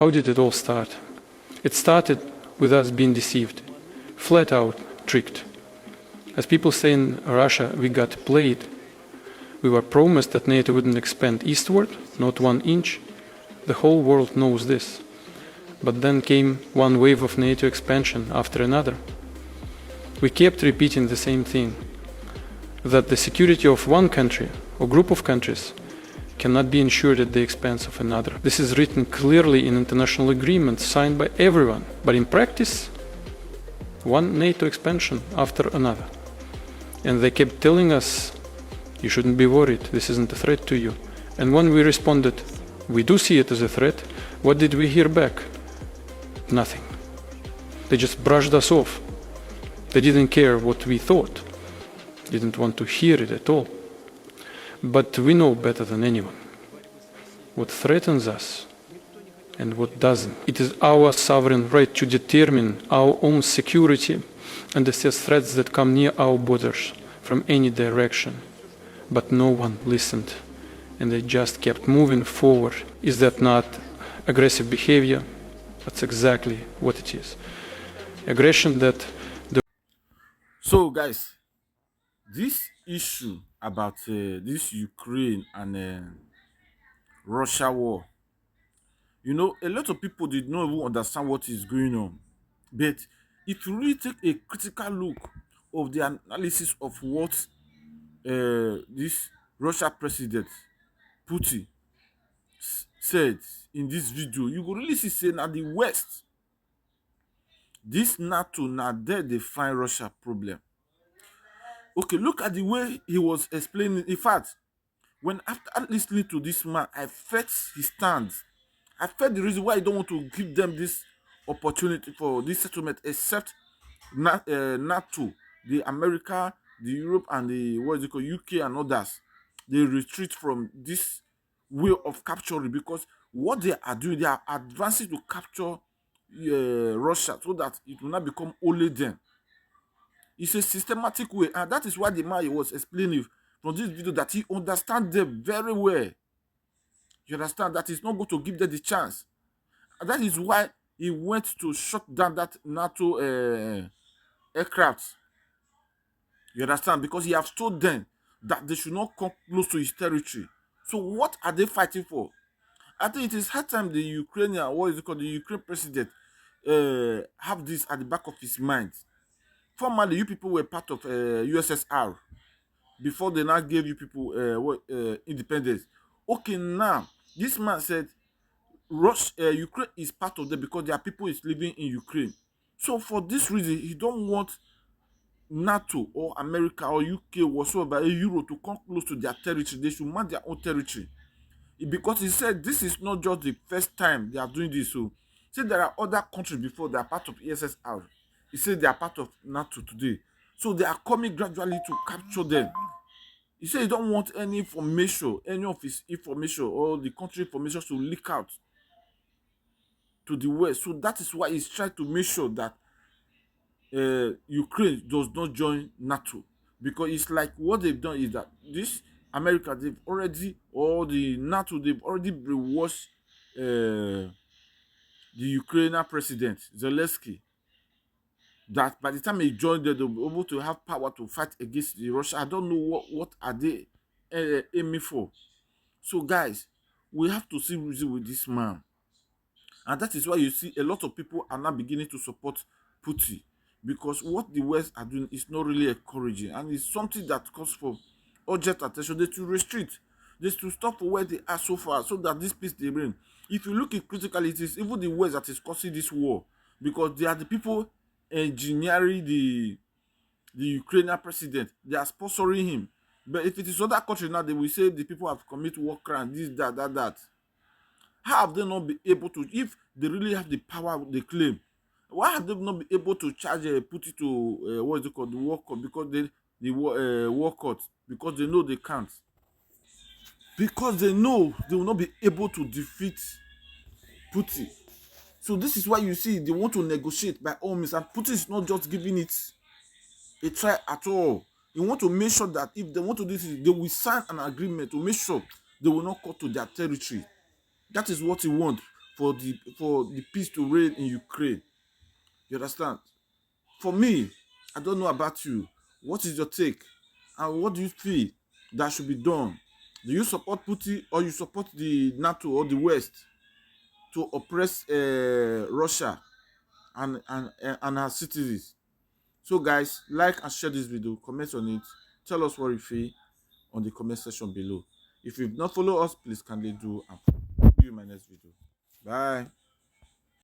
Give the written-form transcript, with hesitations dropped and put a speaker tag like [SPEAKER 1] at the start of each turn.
[SPEAKER 1] How did it all start? It started with us being deceived, flat out tricked. As people say in Russia, we got played. We were promised that NATO wouldn't expand eastward, not 1 inch. The whole world knows this. But then came one wave of NATO expansion after another. We kept repeating the same thing, that the security of one country or group of countries cannot be ensured at the expense of another. This is written clearly in international agreements signed by everyone, but in practice, one NATO expansion after another. And they kept telling us, you shouldn't be worried, this isn't a threat to you. And when we responded, we do see it as a threat, what did we hear back? Nothing. They just brushed us off. They didn't care what we thought, didn't want to hear it at all. But we know better than anyone what threatens us and what doesn't. It is our sovereign right to determine our own security and assess threats that come near our borders from any direction. But no one listened, and they just kept moving forward. Is that not aggressive behavior? That's exactly what it is. Aggression that...
[SPEAKER 2] So, guys, this issue about this Ukraine and Russia war, you know, a lot of people did not even understand what is going on. But if you really take a critical look of the analysis of what this Russia president Putin said in this video, you will really see say now the West, this NATO, now there they find Russia problem. Okay, look at the way he was explaining. In fact, when after listening to this man, I felt his stance. I felt the reason why I don't want to give them this opportunity for this settlement, except NATO, the America, the Europe, and the what is it called, UK and others. They retreat from this way of capturing, because what they are doing, they are advancing to capture Russia so that it will not become only them. It's a systematic way, and that is why the man was explaining from this video that he understands them very well. You understand that he's not going to give them the chance, and that is why he went to shut down that NATO aircraft. You understand, because he has told them that they should not come close to his territory. So what are they fighting for? I think it is high time the Ukrainian, what is it called, the Ukraine president, have this at the back of his mind. Formerly, you people were part of USSR before they now gave you people independence. Okay, now this man said Ukraine is part of them because their people is living in Ukraine. So for this reason, he don't want NATO or America or UK whatsoever, a Euro to come close to their territory. They should man their own territory. Because he said this is not just the first time they are doing this. So say there are other countries before they are part of ESSR. He said they are part of NATO today. So they are coming gradually to capture them. He said he don't want any information, any of his information or the country information to leak out to the West. So that is why he's trying to make sure that Ukraine does not join NATO. Because it's like what they've done is that this America, they've already, or the NATO, they've already brainwashed the Ukrainian president, Zelensky, that by the time he joined them, they'll be able to have power to fight against the Russia. I don't know what are they aiming for. So guys, we have to see reason with this man. And that is why you see a lot of people are now beginning to support Putin. Because what the West are doing is not really encouraging. And it's something that calls for urgent attention. They to restrict. They to stop where they are so far so that this peace they bring. If you look at critically, it is even the West that is causing this war. Because they are the people engineering the Ukrainian president. They are sponsoring him. But if it is other country now, they will say the people have committed war crime, this, that. How have they not been able to, if they really have the power they claim, why have they not been able to charge Putin to what is it called, the war court? Because the war court, because they know they can't. Because they know they will not be able to defeat Putin. So this is why you see they want to negotiate by all means, and Putin is not just giving it a try at all. They want to make sure that if they want to do this, they will sign an agreement to make sure they will not cut to their territory. That is what he wants. for the peace to reign in Ukraine. You understand? For me, I don't know about you. What is your take? And what do you feel that should be done? Do you support Putin, or you support the NATO or the West to oppress Russia and her citizens? So guys, like and share this video, comment on it, tell us what you feel on the comment section below. If you've not followed us, please kindly do, and see you in my next video. Bye.